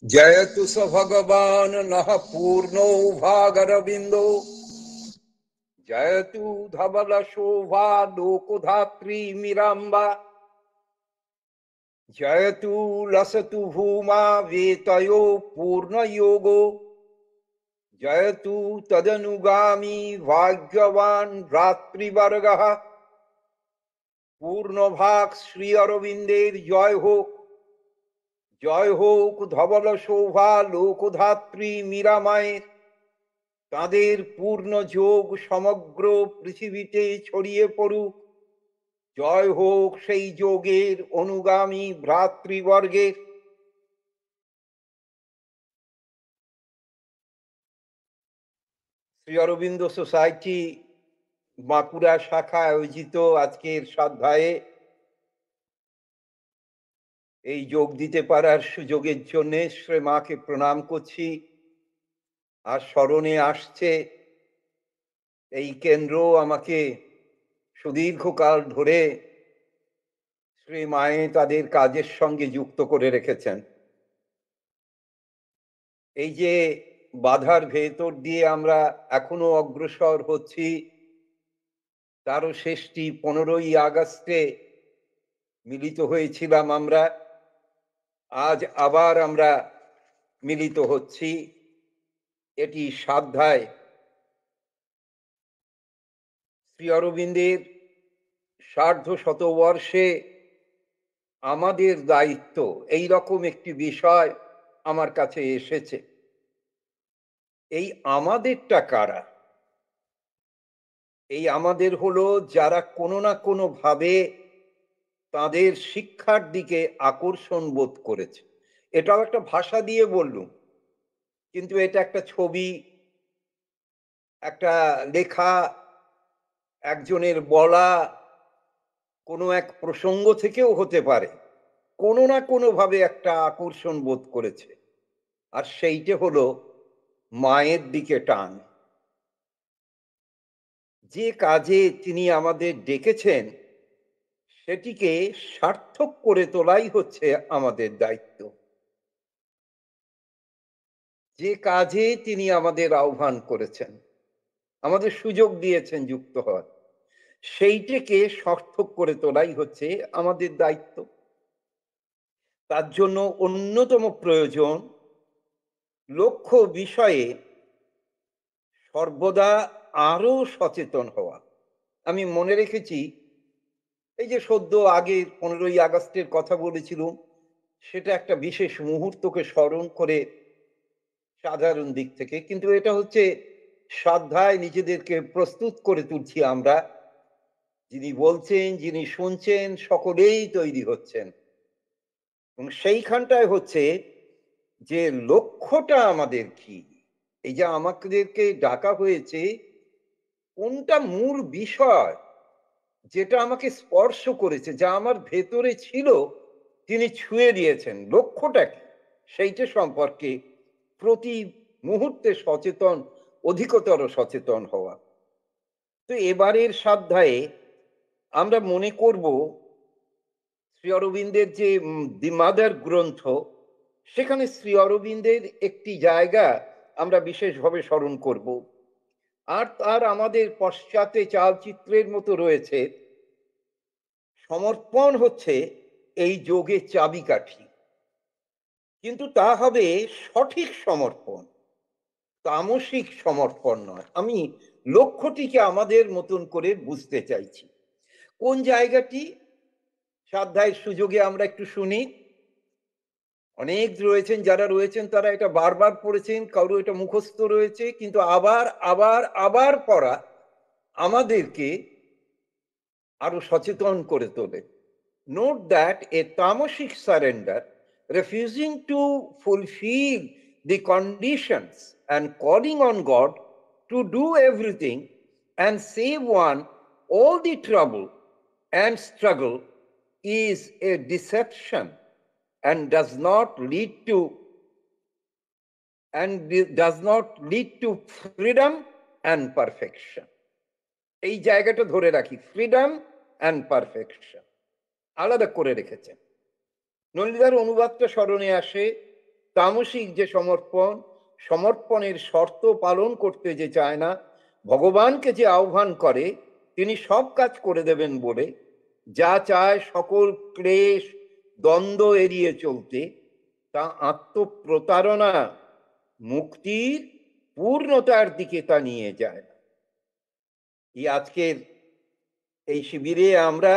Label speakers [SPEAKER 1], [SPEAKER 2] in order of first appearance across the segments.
[SPEAKER 1] जयतु स भगवान नः पूर्णो भागरविंदो जयतु धवल शोभा लोकधात्री मीरांबा जयतु लसतु भूमा वेतयो पूर्ण योगो जयतु तदनुगामी भाग्यवान भ्रातृवर्गः पूर्णभाग श्री अरविंदेर जय হোক ধবল শোভা লোকধাত্রী মীরা মায়ের তাদের পূর্ণ যোগ সমগ্র পৃথিবীতে ছড়িয়ে পড়ুক। জয় হোক সেই যোগের অনুগামী ভ্রাতৃবর্গের। শ্রী অরবিন্দ সোসাইটি বাঁকুড়া শাখা আয়োজিত আজকের শ্রদ্ধায় এই যোগ দিতে পারার সুযোগের জন্য শ্রী মাকে প্রণাম করছি। আর স্মরণে আসছে এই কেন্দ্র আমাকে সুদীর্ঘকাল ধরে শ্রী মায়ে তাদের কাজের সঙ্গে যুক্ত করে রেখেছেন। এই যে বাধার ভেতর দিয়ে আমরা এখনো অগ্রসর হচ্ছি, তারও শেষটি 15ই আগস্টে মিলিত হয়েছিলাম আমরা। আজ আবার আমরা মিলিত হচ্ছি এটি শ্রদ্ধায় শ্রী অরবিন্দের সার্ধ শতবর্ষে আমাদের দায়িত্ব, এই রকম একটি বিষয় আমার কাছে এসেছে। এই আমাদেরটা কারা? এই আমাদের হলো যারা কোনো না কোনো ভাবে তাদের শিক্ষার দিকে আকর্ষণ বোধ করেছে। এটাও একটা ভাষা দিয়ে বললুম, কিন্তু এটা একটা ছবি, একটা লেখা, একজনের বলা, কোনো এক প্রসঙ্গ থেকেও হতে পারে। কোনো না কোনো ভাবে একটা আকর্ষণ বোধ করেছে, আর সেইটা হলো মায়ের দিকে টান। যে কাজে তিনি আমাদের ডেকেছেন সেটিকে সার্থক করে তোলাই হচ্ছে আমাদের দায়িত্ব। যে কাজে তিনি আমাদের আহ্বান করেছেন, আমাদের সুযোগ দিয়েছেন যুক্ত হওয়ার, সেইটাকে সার্থক করে তোলাই হচ্ছে আমাদের দায়িত্ব। তার জন্য অন্যতম প্রয়োজন লক্ষ্য বিষয়ে সর্বদা আরো সচেতন হওয়া। আমি মনে রেখেছি, এই যে সদ্য আগে 15ই আগস্টের কথা বলেছিলাম, সেটা একটা বিশেষ মুহূর্তকে স্মরণ করে সাধারণ দিক থেকে, কিন্তু এটা হচ্ছে শ্রদ্ধায় নিজেদেরকে প্রস্তুত করে তুলছি আমরা। যিনি বলছেন, যিনি শুনছেন, সকলেই তৈরি হচ্ছেন, এবং সেইখানটায় হচ্ছে যে লক্ষ্যটা আমাদের কি। এই যে আমাদেরকে ডাকা হয়েছে, কোনটা মূল বিষয় যেটা আমাকে স্পর্শ করেছে, যা আমার ভেতরে ছিল, তিনি ছুঁয়ে দিয়েছেন, লক্ষ্যটা কি সেইটা সম্পর্কে প্রতি মুহূর্তে সচেতন, অধিকতর সচেতন হওয়া। তো এবারের সাধ্যায়ে আমরা মনে করব শ্রী অরবিন্দের যে দি মাদার গ্রন্থ, সেখানে শ্রী অরবিন্দের একটি জায়গা আমরা বিশেষভাবে স্মরণ করব। আর তার আমাদের পশ্চাতে চালচিত্রের মতো রয়েছে সমর্পণ হচ্ছে এই যোগের চাবিকাঠি, কিন্তু তা হবে সঠিক সমর্পণ, তামসিক সমর্পণ নয়। আমি লক্ষ্যটিকে আমাদের মতন করে বুঝতে চাইছি। কোন জায়গাটি সাধ্যায়ের সুযোগে আমরা একটু শুনি। অনেক রয়েছেন, যারা রয়েছেন তারা এটা বারবার পড়েছেন, কারো এটা মুখস্থ রয়েছে, কিন্তু আবার আবার আবার পড়া আমাদেরকে আরো সচেতন করে তোলে। Note that a tamasic surrender, refusing to fulfill the conditions and calling on God to do everything and save one all the trouble and struggle, is a deception and does not lead to freedom and perfection. এই জায়গাটা ধরে রাখি, freedom and perfection আলাদা করে রেখেছেন। নলিদার অনুবাদটা স্মরণে আসে, তামসিক যে সমর্পণ, সমর্পণের শর্ত পালন করতে যে চায় না, ভগবানকে যে আহ্বান করে তিনি সব কাজ করে দেবেন বলে, যা চায় সকল ক্লেশ দ্বন্দ্ব এড়িয়ে চলতে, তা আত্মপ্রতারণা, মুক্তির পূর্ণতার দিকে তা নিয়ে যায় না। এই আজকের এই শিবিরে আমরা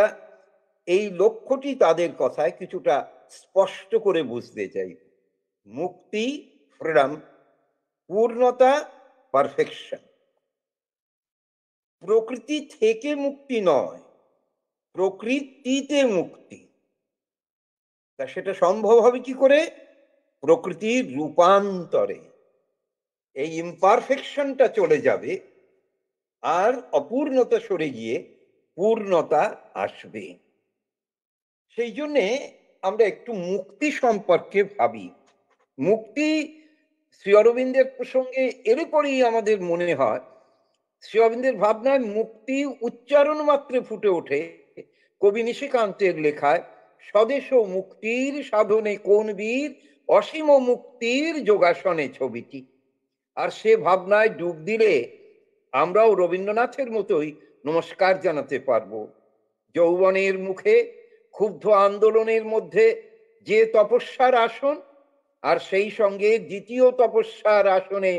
[SPEAKER 1] এই লক্ষ্যটি তাদের কথায় কিছুটা স্পষ্ট করে বুঝতে চাই। মুক্তি, ফ্রিডম, পূর্ণতা, পারফেকশন। প্রকৃতি থেকে মুক্তি নয়, প্রকৃতিতে মুক্তি। তা সেটা সম্ভব হবে কি করে? প্রকৃতির রূপান্তরে। এই ইমপারফেকশনটা চলে যাবে, আর অপূর্ণতা সরে গিয়ে পূর্ণতা আসবে। সেই জন্যে আমরা একটু মুক্তি সম্পর্কে ভাবি। মুক্তি শ্রী অরবিন্দের প্রসঙ্গে এরপরেই আমাদের মনে হয়, শ্রী অরবিন্দের ভাবনায় মুক্তি উচ্চারণ মাত্রে ফুটে ওঠে কবি নিশিকান্তের লেখায়, স্বদেশ মুক্তির সাধনে কোন বীর, অসীম মুক্তির যোগাসনে ছবিটি। আর সে ভাবনায় ডুব দিলে আমরাও রবীন্দ্রনাথের মতোই নমস্কার জানাতে পারবো। যৌবনের মুখে ক্ষুব্ধ আন্দোলনের মধ্যে যে তপস্যার আসন, আর সেই সঙ্গে দ্বিতীয় তপস্যার আসনে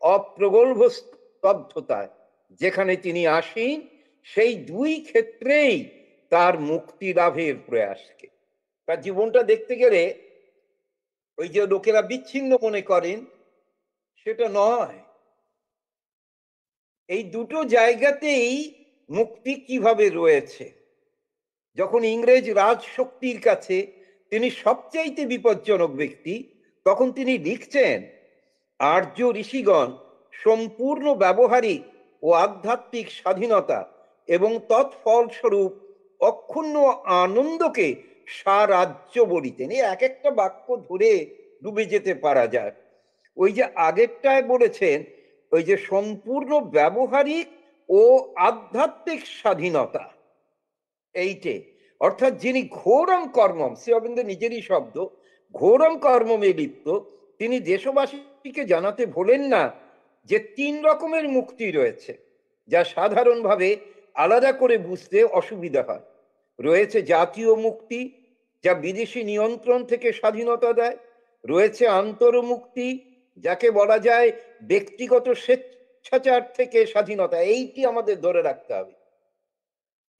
[SPEAKER 1] অপ্রগল্ভ স্তব্ধতায় যেখানে তিনি আসীন, সেই দুই ক্ষেত্রেই তার মুক্তি লাভের প্রয়াসকে, তার জীবনটা দেখতে গেলে ওই যে লোকেরা বিচ্ছিন্ন মনে করেন, সেটা নয়। এই দুটো জায়গাতেই মুক্তি কিভাবে রয়েছে। যখন ইংরেজ রাজশক্তির কাছে তিনি সবচাইতে বিপজ্জনক ব্যক্তি, তখন তিনি লিখছেন, আর্য ঋষিগণ সম্পূর্ণ ব্যবহারিক ও আধ্যাত্মিক স্বাধীনতা এবং তৎফলস্বরূপ অক্ষুণ্ণ আনন্দকে স্বরাজ্য বলিতেন। এই এক একটা বাক্য ধরে ডুবে যেতে পারা যায়। ওই যে আগেরটায় বলেছেন, ওই যে সম্পূর্ণ ব্যবহারিক ও আধ্যাত্মিক স্বাধীনতা, এইটে অর্থাৎ যিনি ঘোরম কর্মম, শ্রী অরবিন্দ নিজেরই শব্দ, ঘোরম কর্মমে লিপ্ত, তিনি দেশবাসীকে জানাতে ভোলেন না যে তিন রকমের মুক্তি রয়েছে, যা সাধারণভাবে আলাদা করে বুঝতে অসুবিধা হয়। রয়েছে জাতীয় মুক্তি, যা বিদেশি নিয়ন্ত্রণ থেকে স্বাধীনতা দেয়। রয়েছে আন্তর্মুক্তি, যাকে বলা যায় ব্যক্তিগত স্বেচ্ছাচার থেকে স্বাধীনতা। এইটি আমাদের ধরে রাখতে হবে,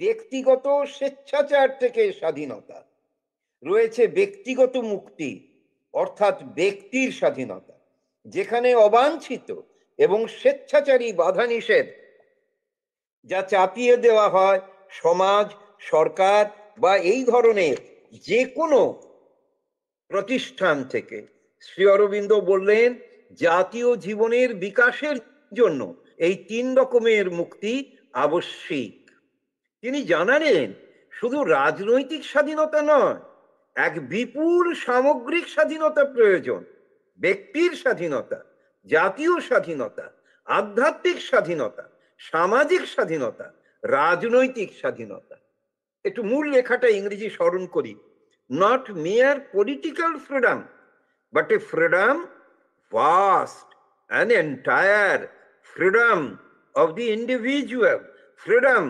[SPEAKER 1] ব্যক্তিগত স্বেচ্ছাচার থেকে স্বাধীনতা। রয়েছে ব্যক্তিগত মুক্তি, অর্থাৎ ব্যক্তির স্বাধীনতা, যেখানে অবাঞ্ছিত এবং স্বেচ্ছাচারী বাধা নিষেধ যা চাপিয়ে দেওয়া হয় সমাজ, সরকার বা এই ধরনের যে কোনো প্রতিষ্ঠান থেকে। শ্রী অরবিন্দ বললেন, জাতীয় জীবনের বিকাশের জন্য এই তিন রকমের মুক্তি আবশ্যিক। তিনি জানালেন, শুধু রাজনৈতিক স্বাধীনতা নয়, এক বিপুল সামগ্রিক স্বাধীনতা প্রয়োজন। ব্যক্তির স্বাধীনতা, জাতীয় স্বাধীনতা, আধ্যাত্মিক স্বাধীনতা, সামাজিক স্বাধীনতা, রাজনৈতিক স্বাধীনতা। একটু মূল লেখাটা ইংরেজি স্মরণ করি। Not mere political freedom, but a freedom vast and entire, freedom of the individual, freedom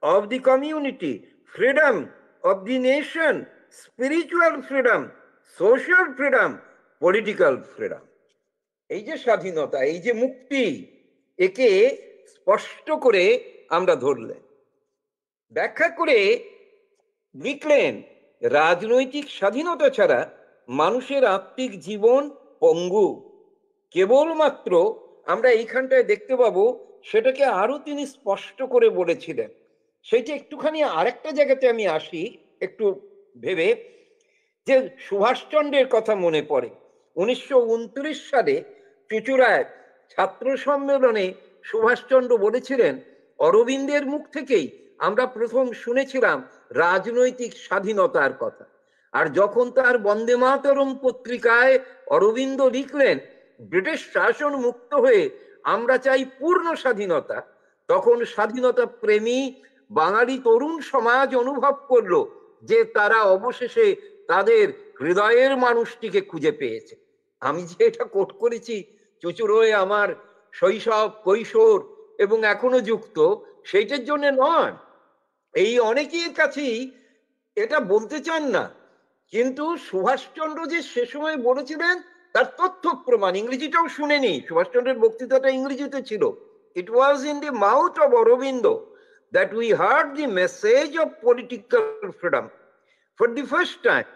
[SPEAKER 1] of the community, freedom of the nation, spiritual freedom, social freedom, political freedom। এই যে স্বাধীনতা, এই যে মুক্তি, একে স্পষ্ট করে আমরা ধরলেন, ব্যাখ্যা করে লিখলেন, রাজনৈতিক স্বাধীনতা ছাড়া মানুষের আত্মিক জীবন পঙ্গু। কেবলমাত্র আমরা এইখানটায় দেখতে পাবো, সেটাকে আরো তিনি স্পষ্ট করে বলেছিলেন। সেইটা একটুখানি আরেকটা জায়গাতে আমি আসি একটু ভেবে, যে সুভাষচন্দ্রের কথা মনে পড়ে। 1929 সালে চুঁচুড়ায় ছাত্র সম্মেলনে সুভাষচন্দ্র বলেছিলেন, অরবিন্দের মুখ থেকেই আমরা প্রথম শুনেছিলাম রাজনৈতিক স্বাধীনতার কথা। আর যখন তার বন্দে মাতরম পত্রিকায় অরবিন্দ লিখলেন, ব্রিটিশ শাসন মুক্ত হয়ে আমরা চাই পূর্ণ স্বাধীনতা, তখন স্বাধীনতা প্রেমী বাঙালি তরুণ সমাজ অনুভব করলো যে তারা অবশেষে তাদের হৃদয়ের মানুষটিকে খুঁজে পেয়েছে। আমি যে এটা কোট করেছি চুচুড়োয় আমার শৈশব কৈশোর এবং এখনো যুক্ত, সেইটার জন্য নয়। এই অনেকের কাছেই এটা বলতে চান না, কিন্তু সুভাষচন্দ্র যে সে সময় বলেছিলেন তার তথ্য প্রমাণ ইংরেজিটাও শুনেনি। সুভাষচন্দ্রের বক্তৃতাটা ইংরেজিতে ছিল। It was in the mouth of Aurobindo that we heard the message of political freedom for the first time.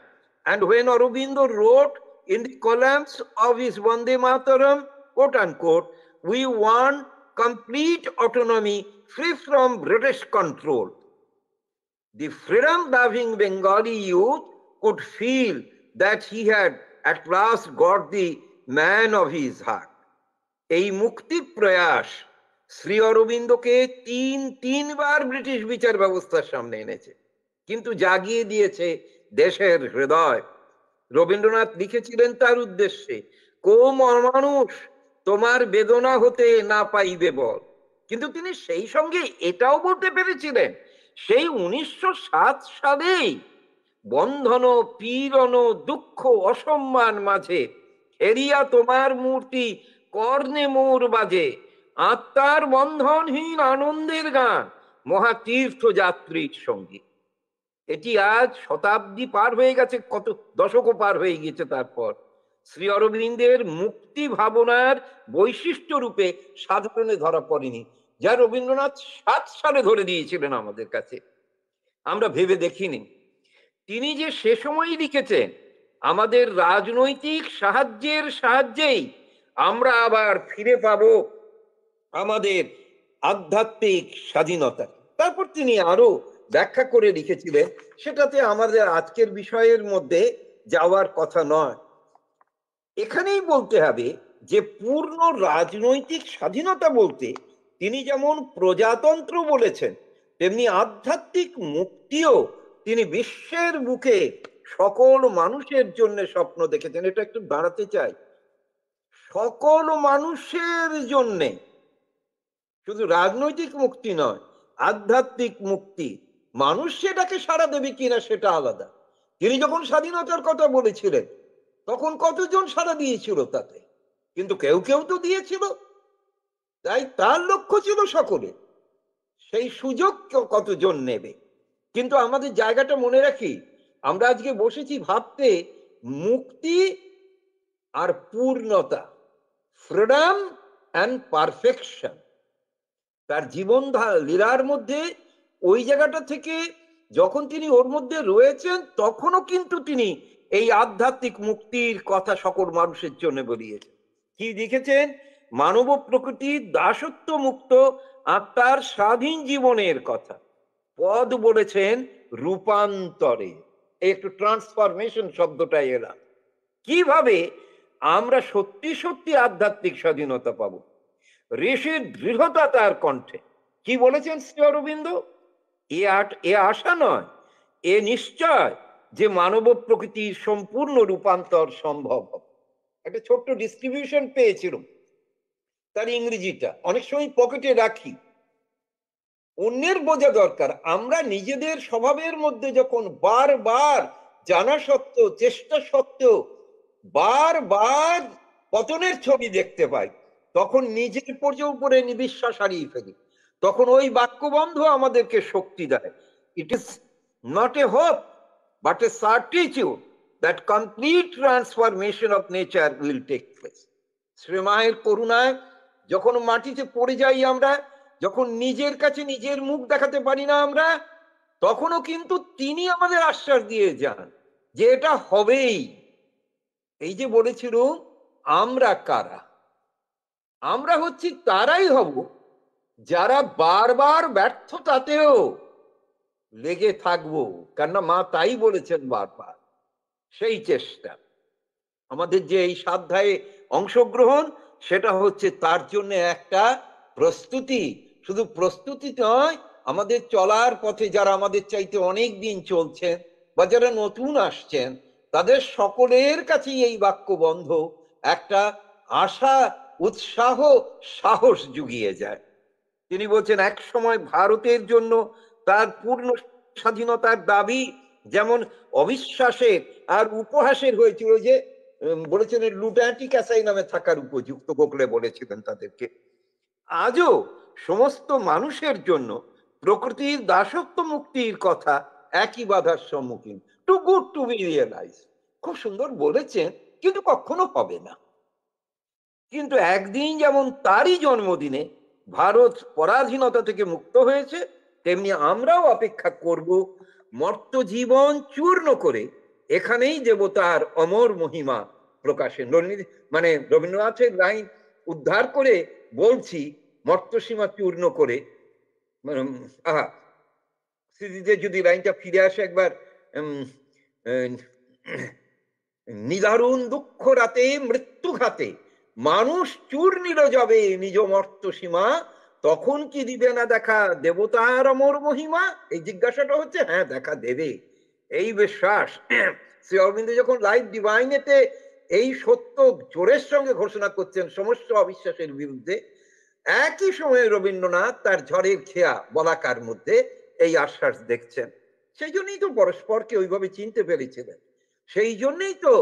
[SPEAKER 1] And when Aurobindo wrote in the columns of his Vande Mataram, quote unquote, we want complete autonomy free from British control, the freedom loving Bengali youth could feel that he had at last got the man of his heart. এই মুক্তি প্রয়াস শ্রী অরবিন্দকে তিনবার British বিচার ব্যবস্থার সামনে এনেছে, কিন্তু জাগিয়ে দিয়েছে দেশের হৃদয়। রবীন্দ্রনাথ লিখেছিলেন তার উদ্দেশ্যে, কোম অমানুষ তোমার বেদনা হতে না পাইবে বল। কিন্তু তিনি সেই সঙ্গে এটাও বলতে পেরেছিলেন, সেই 1907 সালেই বন্ধন পীড়ন দুঃখ অসম্মান মাঝে হেরিয়া তোমার মূর্তি কর্ণে মোর বাজে, আত্মার বন্ধনহীন আনন্দের গান মহাতীর্থ যাত্রীর সঙ্গীত। এটি আজ শতাব্দী পার হয়ে গেছে, কত দশকও পার হয়ে গেছে। তারপর শ্রী অরবিন্দের মুক্তি ভাবনার বৈশিষ্ট্য রূপে সাধারণে ধরা পড়েনি, যা রবীন্দ্রনাথ 7 সালে ধরে দিয়েছিলেন আমাদের কাছে। আমরা ভেবে দেখিনি তিনি যে সে সময়ই লিখেছেন, আমাদের রাজনৈতিক সাহায্যেই আমরা আবার ফিরে পাব আমাদের আধ্যাত্মিক স্বাধীনতা। তারপর তিনি আরো ব্যাখ্যা করে লিখেছিলেন, সেটাতে আমাদের আজকের বিষয়ের মধ্যে যাওয়ার কথা নয়। এখানেই বলতে হবে যে পূর্ণ রাজনৈতিক স্বাধীনতা বলতে তিনি যেমন প্রজাতন্ত্র বলেছেন, তেমনি আধ্যাত্মিক মুক্তিও তিনি বিশ্বের বুকে সকল মানুষের জন্য স্বপ্ন দেখেছেন। এটা একটু দাঁড়াতে চাই, সকল মানুষের জন্যে, শুধু রাজনৈতিক মুক্তি নয়, আধ্যাত্মিক মুক্তি। মানুষ সেটাকে সাড়া দেবে কিনা সেটা আলাদা। তিনি যখন স্বাধীনতার কথা বলেছিলেন তখন কতজন সাড়া দিয়েছিল তাতে, কিন্তু কেউ কেউ তো দিয়েছিল। তাই তার লক্ষ্য ছিল সকলে, সেই সুযোগ কতজন নেবে। কিন্তু আমাদের জায়গাটা মনে রাখি, আমরা আজকে বসেছি ভাবতে মুক্তি আর পূর্ণতা, ফ্রিডম অ্যান্ড পারফেকশন। তার জীবন লীলার মধ্যে ওই জায়গাটা থেকে যখন তিনি ওর মধ্যে রয়েছেন, তখনও কিন্তু তিনি এই আধ্যাত্মিক মুক্তির কথা সকল মানুষের জন্য বলিয়েছেন। কি লিখেছেন? মানব প্রকৃতির দাসত্ব মুক্ত আত্মার স্বাধীন জীবনের কথা। পদ বলেছেন রূপান্তরে, একটু ট্রান্সফরমেশন শব্দটা এলাম। কিভাবে আমরা সত্যি সত্যি আধ্যাত্মিক স্বাধীনতা পাবো? ঋষির দৃঢ়তা তার কণ্ঠে। কি বলেছেন শ্রী অরবিন্দ? এ আশা নয়, এ নিশ্চয় যে মানব প্রকৃতির সম্পূর্ণ রূপান্তর সম্ভব হবে। একটা ছোট্ট ডিস্ট্রিবিউশন পেয়েছিল, তার ইংরেজিটা অনেক সময় পকেটে রাখি। অন্যের বোঝা দরকার। আমরা নিজেদের স্বভাবের মধ্যে যখন বারবার জানা সত্ত্বেও, চেষ্টা সত্ত্বেও বারবার পতনের ছবি দেখতে পাই, তখন নিজের উপরে বিশ্বাস হারিয়ে ফেলি। তখন ওই বাক্যবন্ধ আমাদেরকে শক্তি দেয়। It is not a hope but a certitude that complete transformation of nature will take place. শ্রীমায়ের করুণায় যখন মাটিতে পড়ে যাই আমরা, যখন নিজের কাছে নিজের মুখ দেখাতে পারি না আমরা, তখনও কিন্তু তিনি আমাদের আশ্বাস দিয়ে যান যে এটা হবেই। এই যে বলেছিল, আমরা কারা? আমরা হচ্ছি তারাই হব যারা বারবার ব্যর্থতাতেও লেগে থাকবো, কেননা মা তাই বলেছেন বারবার। সেই চেষ্টা, আমাদের যে এই সাধ্যায়ে অংশগ্রহণ, সেটা হচ্ছে তার জন্য একটা প্রস্তুতি। শুধু প্রস্তুতি নয়, আমাদের চলার পথে যারা আমাদের চাইতে অনেক দিন চলছেন বা যারা নতুন আসছেন, তাদের সকলের কাছেই এই বাক্যবন্ধ একটা আশা, উৎসাহ, সাহস জুগিয়ে যায়। তিনি বলছেন, এক সময় ভারতের জন্য তার পূর্ণ স্বাধীনতার দাবি যেমন অবিশ্বাসের আর উপহাসের হয়েছিল, যে বলেছিলেন লুট্যান্টিক অ্যাসাইলামে থাকার উপযুক্ত, গোখলে বলেছিলেন তাদেরকে। আজও সমস্ত মানুষের জন্য প্রকৃতির দাসত্ব মুক্তির কথা একই বাধার সম্মুখীন। Too good to be realise, খুব সুন্দর বলেছেন, কিন্তু কখনো হবে না। কিন্তু একদিন যেমন তারই জন্মদিনে ভারত পরাধীনতা থেকে মুক্ত হয়েছে, তেমনি আমরাও অপেক্ষা করব মর্ত জীবন চূর্ণ করে এখানেই দেবতার অমর মহিমা প্রকাশে। মানে রবীন্দ্রনাথের লাইন উদ্ধার করে বলছি, মর্তসীমা চূর্ণ করে। আহা, স্মৃতিতে যদি লাইনটা ফিরে আসে একবার, নিদারুণ দুঃখ রাতে মৃত্যু ঘাতে মানুষ চূর্ণিল যাবে নিজ মর্ত সীমা, তখন কি দিবে না দেখা দেবতার অমর মহিমা? এই জিজ্ঞাসাটা হচ্ছে, হ্যাঁ দেখা দেবে, এই বিশ্বাস। শ্রী অরবিন্দ যখন লাইফ ডিভাইনেতে এই সত্য জোরের সঙ্গে ঘোষণা করছেন সমস্ত অবিশ্বাসের বিরুদ্ধে, একই সময়ে রবীন্দ্রনাথ তার ঝড়ের খেয়া বলাকার মধ্যে এই আশ্বাস দেখছেন। সেই জন্যই তো পরস্পরকে ওইভাবে চিনতে পেরেছিলেন। সেই জন্যই তো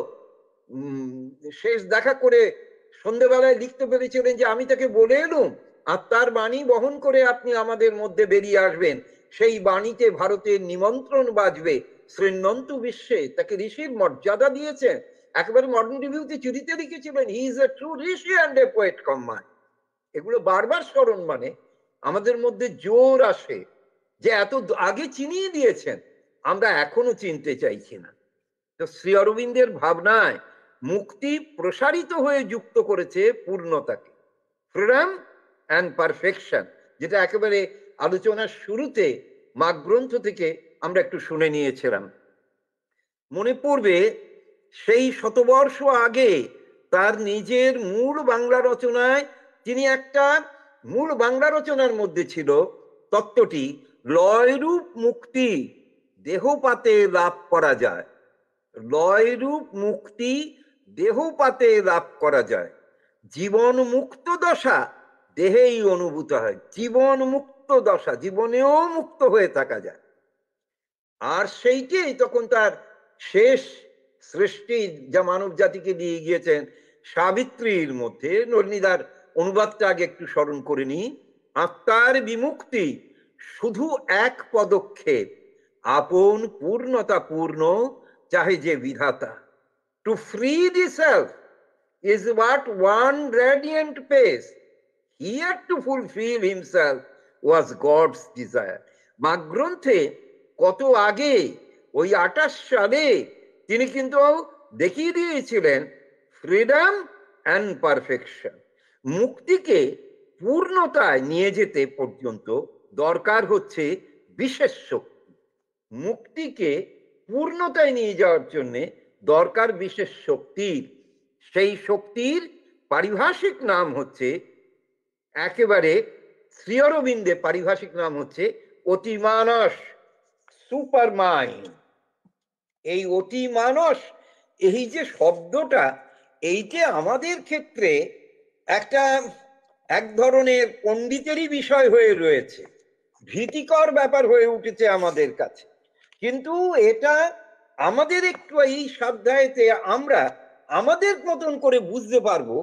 [SPEAKER 1] শেষ দেখা করে সন্ধ্যেবেলায় লিখতে পেরেছিলেন যে আমি তাকে বলে এলুম আত্মার বাণী বহন করে আপনি আমাদের মধ্যে বেরিয়ে আসবেন, সেই বাণীতে ভারতের নিমন্ত্রণ বাজবে, শ্রীনন্তু বিশ্বে তাকে ঋষির মর্যাদা দিয়েছেন। একেবারে মডার্ন রিভিউতে চিঠিতে লিখেছিলেন, he is a true Rishi and a poet combined. এগুলো বারবার স্মরণ মানে আমাদের মধ্যে জোর আসে যে এত আগে চিনিয়ে দিয়েছেন, আমরা এখনো চিনতে চাইছি না। তো শ্রী অরবিন্দের ভাবনায় মুক্তি প্রসারিত হয়ে যুক্ত করেছে পূর্ণতাকে, ফ্রিডম অ্যান্ড পারফেকশন, যেটা একেবারে আলোচনার শুরুতে মাগ গ্রন্থ থেকে আমরা একটু শুনে নিয়েছিলাম। মনে পড়বে সেই শতবর্ষ আগে তার নিজের মূল বাংলা রচনায় তিনি একটা মূল বাংলা রচনার মধ্যে ছিল তত্ত্বটি, লয়রূপ মুক্তি দেহপাতে লাভ করা যায়। লয়রূপ মুক্তি দেহপাতে লাভ করা যায়, জীবন মুক্ত দশা দেহেই অনুভূত হয়। জীবন মুক্ত দশা, জীবনেও মুক্ত হয়ে থাকা যায়। আর সেইটাই তখন তার শেষ সৃষ্টি যা মানব জাতিকে দিয়ে গিয়েছেন সাবিত্রীর মধ্যে, নলিনীদার অনুবাদটা আগে একটু স্মরণ করে নি। আত্মার বিমুক্তি শুধু এক পদক্ষেপ, আপন পূর্ণতা পূর্ণ চাহে যে বিধাতা। To free the self is but one radiant pace. Here to fulfill himself was God's desire. মাগ গ্রন্থে কত আগে, ওই 28 সালে তিনি কিন্তু দেখিয়ে দিয়েছিলেন ফ্রিডম অ্যান্ড পারফেকশন। মুক্তিকে পূর্ণতায় নিয়ে যেতে পর্যন্ত দরকার হচ্ছে বিশেষ শক্তি। মুক্তিকে পূর্ণতায় নিয়ে যাওয়ার জন্য দরকার বিশেষ শক্তির। সেই শক্তির পারিভাষিক নাম হচ্ছে, একেবারে শ্রী অরবিন্দে পারিভাষিক নাম হচ্ছে অতিমানস, সুপার মাইন্ড। এই অতিমানস, এই যে শব্দটা, এইটা আমাদের ক্ষেত্রে একটা এক ধরনের পণ্ডিতেরই বিষয় হয়ে রয়েছে, ভীতিকর ব্যাপার হয়ে উঠেছে আমাদের কাছে। কিন্তু এটা আমাদের একটু এই স্বাধ্যায়তে আমরা আমাদের মতন করে বুঝতে পারবো,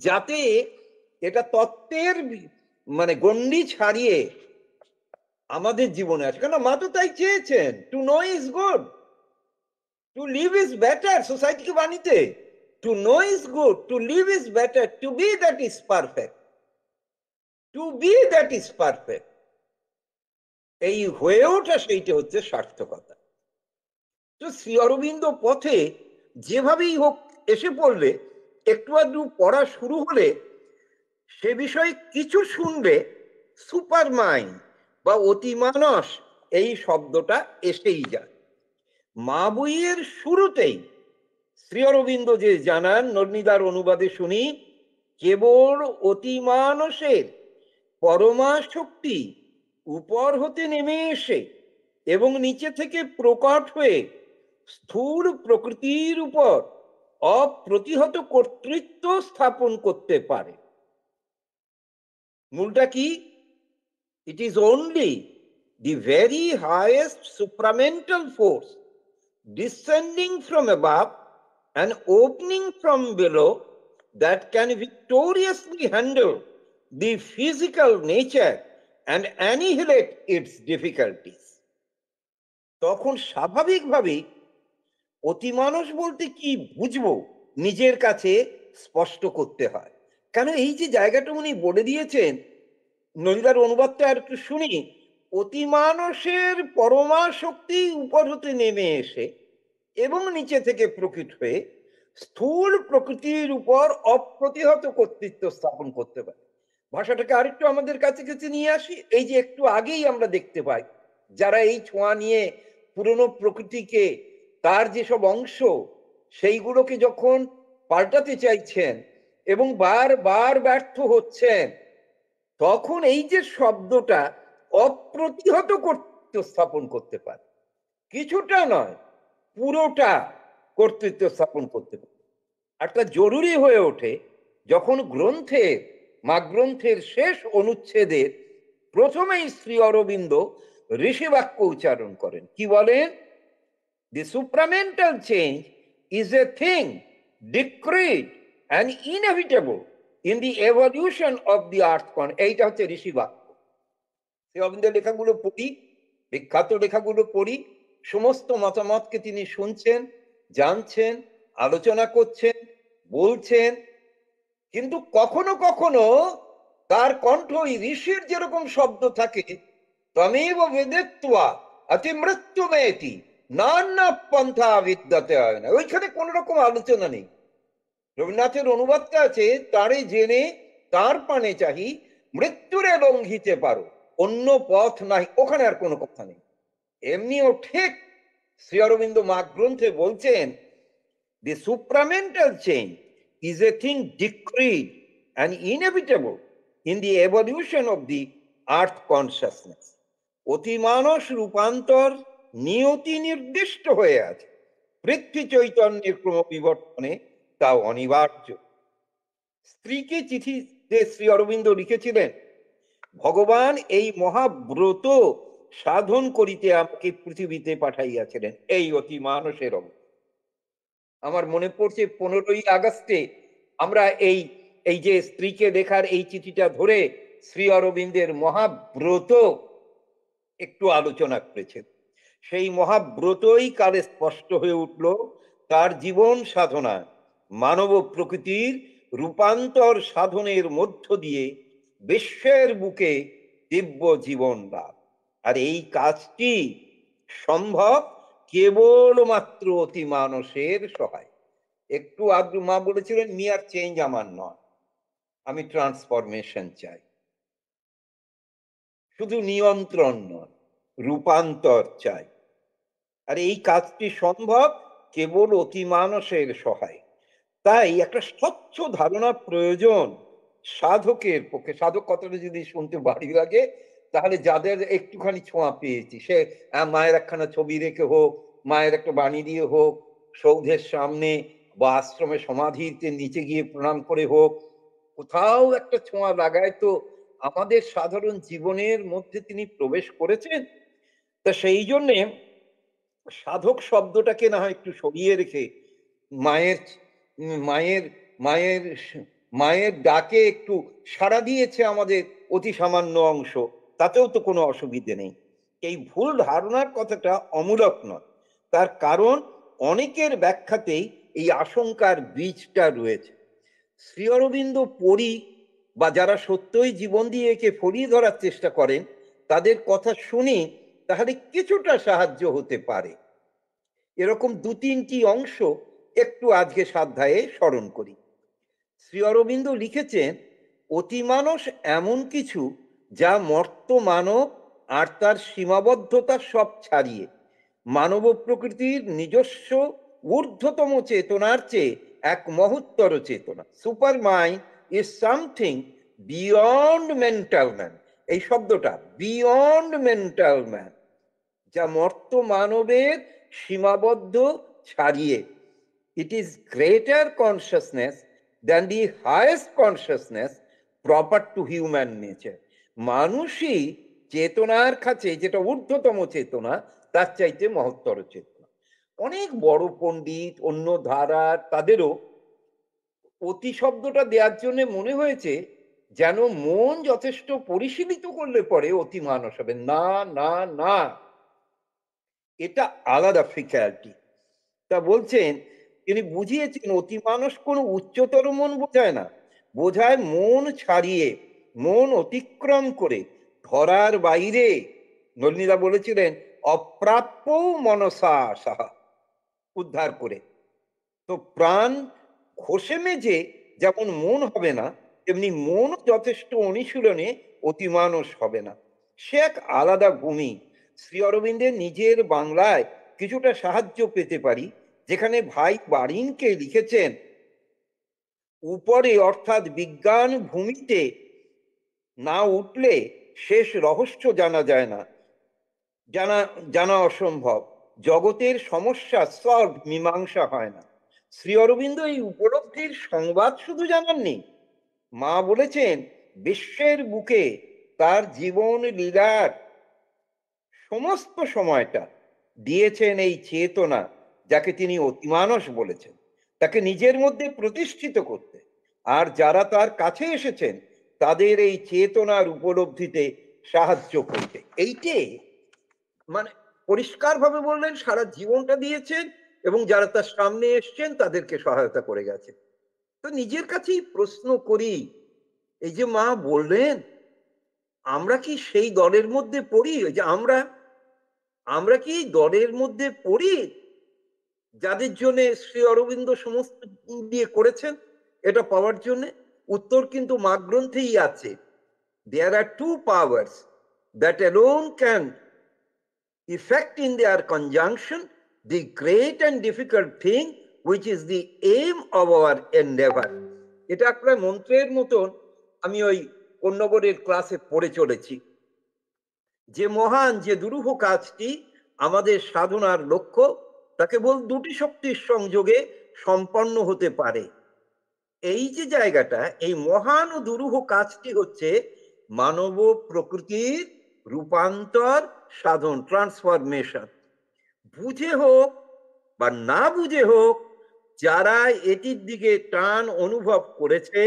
[SPEAKER 1] যাতে এটা তত্ত্বের মানে গণ্ডি ছাড়িয়ে আমাদের জীবনে আসে। কেন মা তো তাই চেয়েছেন, to know is good, to live is better. সোসাইটিকে বাণীতে to know is good, to live is better, to be that is perfect, to be that is perfect. এই হয়ে ওঠা সেইটা হচ্ছে সার্থকতা। তো শ্রী অরবিন্দ পথে যেভাবেই হোক এসে পড়লে, একটু আধটু পড়া শুরু হলে সে বিষয়ে কিছু শুনলে সুপার মাইন্ড বা অতিমানস এই শব্দটা এসেই যায়। মা বইয়ের শুরুতেই শ্রী অরবিন্দ যে জানান, নলিনীদার অনুবাদে শুনি, কেবল অতিমানসের পরমা শক্তি উপর হতে নেমে এসে এবং নিচে থেকে প্রকট হয়ে স্থূল প্রকৃতির উপর অপ্রতিহত কর্তৃত্ব স্থাপন করতে পারে। মূলটা কি? It is only the very highest supramental force descending from above an opening from below that can victoriously handle the physical nature and annihilate its difficulties. তখন স্বাভাবিকভাবেই অতিমানস বলতে কি বুঝবো নিজের কাছে স্পষ্ট করতে হয়। কেন এই যে জায়গাটা উনি বলে দিয়েছেন, নলিদার অনুবাদটা আর একটু শুনি। অতিমানসের পরমা শক্তি উপর হতে নেমে এসে এবং নিচে থেকে প্রকৃত হয়ে স্থূল প্রকৃতির উপর অপ্রতিহত কর্তৃত্ব স্থাপন করতে পারে। ভাষাটাকে আরেকটু আমাদের কাছে কাছে নিয়ে আসি। এই যে একটু আগেই আমরা দেখতে পাই যারা এই ছোঁয়া নিয়ে পুরনো প্রকৃতিকে তার যেসব অংশ সেইগুলোকে যখন পাল্টাতে চাইছেন এবং বারবার ব্যর্থ হচ্ছেন, তখন এই যে শব্দটা অপ্রতিহত কর্তৃত্ব স্থাপন করতে পারে, কিছুটা নয় পুরোটা কর্তৃত্ব স্থাপন করতে পারে। একটা জরুরি হয়ে ওঠে যখন গ্রন্থের শেষ অনুচ্ছেদের প্রথমেই শ্রী অরবিন্দ ঋষি বাক্য উচ্চারণ করেন। কি বলেন? The supramental change is a thing decreed and inevitable in the evolution of the earth. এইটা হচ্ছে ঋষি বাক্য। শ্রী অরবিন্দের লেখাগুলো পড়ি, বিখ্যাত লেখাগুলো পড়ি, সমস্ত মতামতকে তিনি শুনছেন, জানছেন, আলোচনা করছেন, বলছেন, কিন্তু কখনো কখনো তার কণ্ঠ ওই ঋষির যেরকম শব্দ থাকে, তমেব বেদেত্বা অতি মৃত্যু মেয়েতি নানা পন্থা বিদ্যাতে হয় না, ওইখানে কোন রকম আলোচনা নেই। রবীন্দ্রনাথের অনুবাদটা আছে, তারে জেনে তার পানে চাহি মৃত্যুরে লঙ্ঘিতে পারো, অন্য পথ নাই, ওখানে আর কোনো কথা নেই। এমনিও ঠিক শ্রী অরবিন্দ মাঘ গ্রন্থে বলছেন, the supramental change is a thing decreed and inevitable in the evolution of the earth consciousness. অতিমানস রূপান্তর নিয়তি নির্দিষ্ট হয়ে আছে, পৃথ্বী চৈতন্যের ক্রমবিবর্তনে তা অনিবার্য। স্ত্রীকে চিঠিতে শ্রী অরবিন্দ লিখেছিলেন, ভগবান এই মহাব্রত সাধন করিতে আমাকে পৃথিবীতে পাঠাইয়াছিলেন এই অতি মানসের অবস্থা। আমার মনে পড়ছে 15ই আগস্টে আমরা এই এই যে স্ত্রীকে লেখার এই চিঠিটা ধরে শ্রী অরবিন্দের মহাব্রত একটু আলোচনা করেছেন। সেই মহাব্রতই কালে স্পষ্ট হয়ে উঠল তার জীবন সাধনা মানব প্রকৃতির রূপান্তর সাধনের মধ্য দিয়ে বিশ্বের বুকে দিব্য জীবন লাভ। আর এই কাজটি সম্ভব কেবলমাত্র অতি মানসের সহায়। একটু আগে মা বলেছিলেন, মিয়ার চেঞ্জ আমার নয়, আমি ট্রান্সফরমেশন চাই। শুধু নিয়ন্ত্রণ নয়, রূপান্তর চাই। আর এই কাজটি সম্ভব কেবল অতি মানসের সহায়। তাই একটা স্বচ্ছ ধারণা প্রয়োজন সাধকের পক্ষে। সাধক কথাটা যদি শুনতে ভারী লাগে, তাহলে যাদের একটুখানি ছোঁয়া পেয়েছি, সে মায়ের একখানা ছবি রেখে হোক, মায়ের একটা বাণী দিয়ে হোক, সৌধের সামনে বা আশ্রমে সমাধিতে নিচে গিয়ে প্রণাম করে হোক, কোথাও একটা ছোঁয়া লাগায় তো আমাদের সাধারণ জীবনের মধ্যে তিনি প্রবেশ করেছেন। তা সেই জন্যে সাধক শব্দটাকে না হয় একটু সরিয়ে রেখে মায়ের মায়ের মায়ের মায়ের ডাকে একটু সাড়া দিয়েছে আমাদের অতি সামান্য অংশ, তাতেও তো কোনো অসুবিধে নেই। এই ভুল ধারণার কথাটা অমূলক নয়। তার কারণ অনেকের ব্যাখ্যাতেই এই আশঙ্কার বীজটা রয়েছে। শ্রী অরবিন্দ পড়ি বা যারা সত্যই জীবন দিয়ে একে ফরিয়ে ধরার চেষ্টা করেন, তাদের কথা শুনি, তাহলে কিছুটা সাহায্য হতে পারে। এরকম 2-3টি অংশ একটু আজকে সাধ্যায়ে স্মরণ করি। শ্রী অরবিন্দ লিখেছেন, অতিমানস এমন কিছু যা মর্ত মানব আর তার সীমাবদ্ধতা সব ছাড়িয়ে মানব প্রকৃতির নিজস্ব ঊর্ধ্বতম চেতনার চেয়ে এক মহত্তর চেতনা। Super mind is something beyond mental man. এই শব্দটা বিয়ন্ড মেন্টাল ম্যান, যা মর্ত মানবের সীমাবদ্ধ ছাড়িয়ে। It is greater consciousness than the highest consciousness proper two human nature. মানুষই চেতনার কাছে যেটা ঊর্ধ্বতম চেতনা, তার চাইতে মহত্তর চেতনা। অনেক বড় পণ্ডিত, অন্য ধারার তাদেরও অতি শব্দটা দেওয়ার জন্য মনে হয়েছে যেন মন যথেষ্ট পরিশীলিত করলে পরে অতি মানস হবে। না, না, না, এটা আলাদা ফিচারিটি। তা বলছেন, তিনি বুঝিয়েছেন অতিমানস কোনো উচ্চতর মন বোঝায় না, বোঝায় মন ছাড়িয়ে, মন অতিক্রম করে, ধরার বাইরে। নলিনীদা বলেছিলেন অপ্রাপ্য মনসা সাহা, উদ্ধার করে। তো প্রাণ ঘষে মেজে যেমন মন হবে না, তেমনি মন যথেষ্ট অনুশীলনে অতিমানস হবে না। সে এক আলাদা ভূমি। শ্রী অরবিন্দের নিজের বাংলায় কিছুটা সাহায্য পেতে পারি, যেখানে ভাই বারিনকে লিখেছেন, উপরে অর্থাৎ বিজ্ঞান ভূমিতে না উঠলে শেষ রহস্য জানা যায় না, জানা জানা অসম্ভব। জগতের সমস্যা সলভ মীমাংসা হয় না। শ্রী অরবিন্দ এই উপলব্ধির সংবাদ শুধু জানাননি, মা বলেছেন বিশ্বের বুকে তার জীবন লীলার সমস্ত সময়টা দিয়েছেন এই চেতনা, যাকে তিনি অতিমানস বলেছেন, তাকে নিজের মধ্যে প্রতিষ্ঠিত করতে। আর যারা তার কাছে এসেছেন তাদের এই চেতনার উপলব্ধিতে সাহায্য করতে। এইটে মানে পরিষ্কার ভাবে বললেন, সারা জীবনটা দিয়েছেন এবং যারা তার সামনে এসছেন তাদেরকে সহায়তা করে গেছে। তো নিজের কাছেই প্রশ্ন করি, এই যে মা বললেন, আমরা কি সেই দলের মধ্যে পড়ি? ওই যে আমরা আমরা কি এই দলের মধ্যে পড়ি যাদের জন্য শ্রী অরবিন্দ সমস্ত দিয়ে করেছেন এটা পাওয়ার জন্য? উত্তর কিন্তু মা গ্রন্থেই আছে। There are two powers that alone can effect in their conjunction the great and difficult thing which is the aim of our endeavor. এটা একটা মন্ত্রের মতন আমি ওই কন্যগরের ক্লাসে পড়ে চলেছি। যে মহান, যে দুরূহ কাজটি আমাদের সাধনার লক্ষ্য, তা কেবল দুটি শক্তির সংযোগে সম্পন্ন হতে পারে। এই যে জায়গাটা, এই মহান ও দুরূহ কাজটি হচ্ছে মানব প্রকৃতির রূপান্তর সাধন, ট্রান্সফরমেশন। বুঝে হোক বা না বুঝে হোক, যারা এটির দিকে টান অনুভব করেছে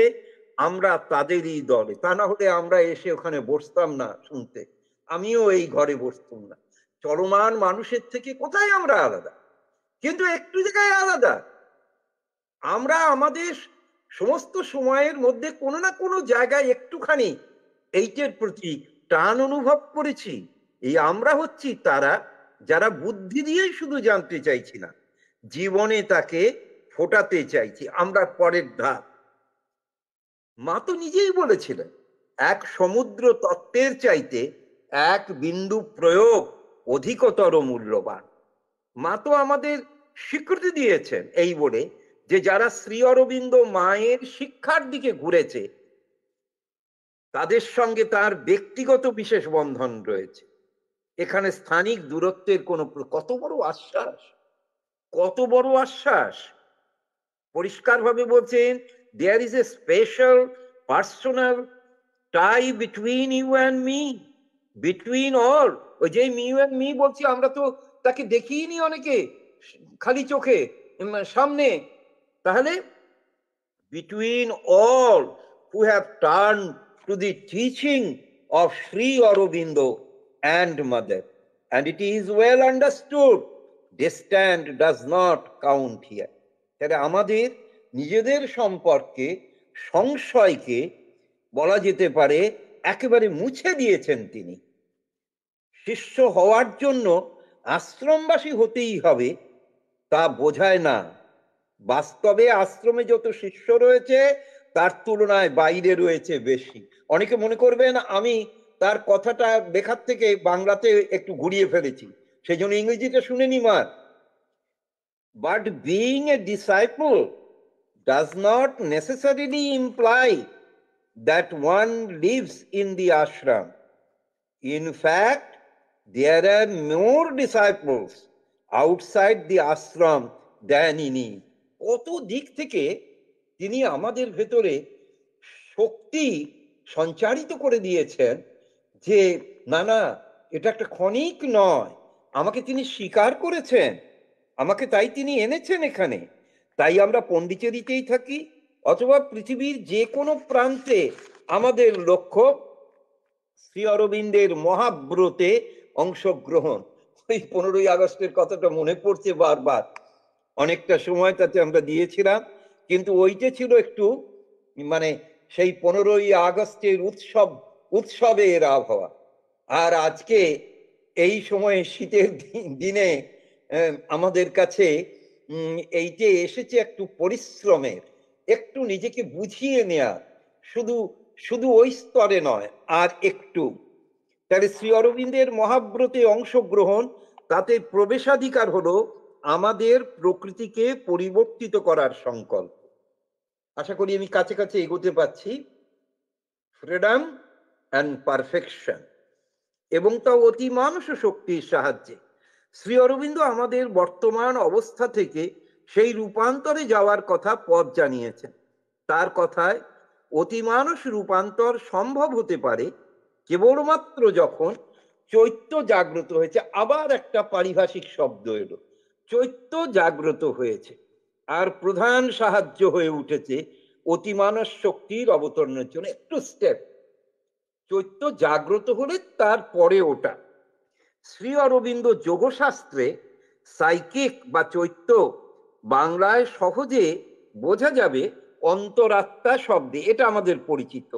[SPEAKER 1] আমরা তাদেরই দলে। তা না হলে আমরা এসে ওখানে বসতাম না শুনতে, আমিও এই ঘরে বসতাম না। চলমান মানুষের থেকে কোথায় আমরা আলাদা? কিন্তু একটু জায়গায় আলাদা। আমরা আমাদের সমস্ত সময়ের মধ্যে কোনো না কোনো জায়গায় একটুখানি এইটের প্রতি টান অনুভব করেছি। এই আমরা হচ্ছি তারা যারা বুদ্ধি দিয়েই শুধু জানতে চাইছি না, জীবনে তাকে ফোটাতে চাইছি। আমরা পরের ধাপ। মা তো নিজেই বলেছিলেন, এক সমুদ্র তত্ত্বের চাইতে এক বিন্দু প্রয়োগ অধিকতর মূল্যবান। মা তো আমাদের স্বীকৃতি দিয়েছেন এই বলে যে যারা শ্রী অরবিন্দ মায়ের শিক্ষার দিকে ঘুরেছে তাদের সঙ্গে তার ব্যক্তিগত বিশেষ বন্ধন রয়েছে। এখানে স্থানিক দূরত্বের কোনো কত বড় আশ্বাস, কত বড় আশ্বাস! পরিষ্কারভাবে বলছেন, there is a special personal tie between you and me, between all. ওই যে মি অ্যান্ড মি বলছি, আমরা তো তাকে দেখিনি অনেকে খালি চোখে সামনে। তাহলে between all who have turned to the teaching of Sri Aurobindo and Mother. And it is well understood, distance does not count here. তাহলে আমাদের নিজেদের সম্পর্কে সংশয়কে বলা যেতে পারে একেবারে মুছে দিয়েছেন তিনি। শিষ্য হওয়ার জন্য আশ্রমবাসী হতেই হবে তা বোঝায় না। বাস্তবে আশ্রমে যত শিষ্য রয়েছে তার তুলনায় বাইরে রয়েছে বেশি। অনেকে মনে করবেন আমি তার কথাটা লেখার থেকে বাংলাতে একটু ঘুরিয়ে ফেলেছি, সেই জন্য ইংরেজিতে শুনে মার। But being a disciple does not necessarily imply that one lives in the ashram. In fact, there are more disciples outside the ashram than in it. কত দিক থেকে তিনি আমাদের ভেতরে শক্তি সঞ্চারিত করে দিয়েছেন যে না না, এটা একটা ক্ষণিক নয়। আমাকে তিনি স্বীকার করেছেন, আমাকে তাই তিনি এনেছেন এখানে। তাই আমরা পন্ডিচেরিতেই থাকি অথবা পৃথিবীর যে কোনো প্রান্তে আমাদের লক্ষ্য শ্রী অরবিন্দের মহাব্রতে অংশগ্রহণ। ওই 15ই আগস্টের কথাটা মনে পড়ছে বারবার। অনেকটা সময় তাতে আমরা দিয়েছিলাম, কিন্তু ওইটা ছিল একটু মানে সেই 15ই আগস্টের উৎসবের আবহাওয়া। আর আজকে এই সময়ে শীতের দিনে আমাদের কাছে এই যে এসেছে একটু পরিশ্রমের, একটু নিজেকে বুঝিয়ে নেয়া, শুধু শুধু ওই স্তরে নয়, আর একটু। তাহলে শ্রী অরবিন্দের মহাব্রতে অংশগ্রহণ, তাতে প্রবেশাধিকার হলো আমাদের প্রকৃতিকে পরিবর্তিত করার সংকল্প। আশা করি আমি কাছে কাছে এগোতে পারছি। ফ্রিডম অ্যান্ড পারফেকশন, এবং তা অতি মানুষ শক্তির সাহায্যে। শ্রী অরবিন্দ আমাদের বর্তমান অবস্থা থেকে সেই রূপান্তরে যাওয়ার কথা পথ জানিয়েছেন। তার কথায় অতিমানুষ রূপান্তর সম্ভব হতে পারে কেবলমাত্র যখন চৈত্য জাগ্রত হয়েছে। আবার একটা পারিভাষিক শব্দ এলো, চৈত্য জাগ্রত হয়েছে। আর প্রধান সাহায্য হয়ে উঠেছে অতিমানস শক্তির অবতরণের জন্য একটু স্টেপ। চৈত্য জাগ্রত হলে তারপরে ওটা। শ্রী অরবিন্দ যোগশাস্ত্রে সাইকিক বা চৈত্য বাংলায় সহজে বোঝা যাবে অন্তরাত্মা শব্দে, এটা আমাদের পরিচিত।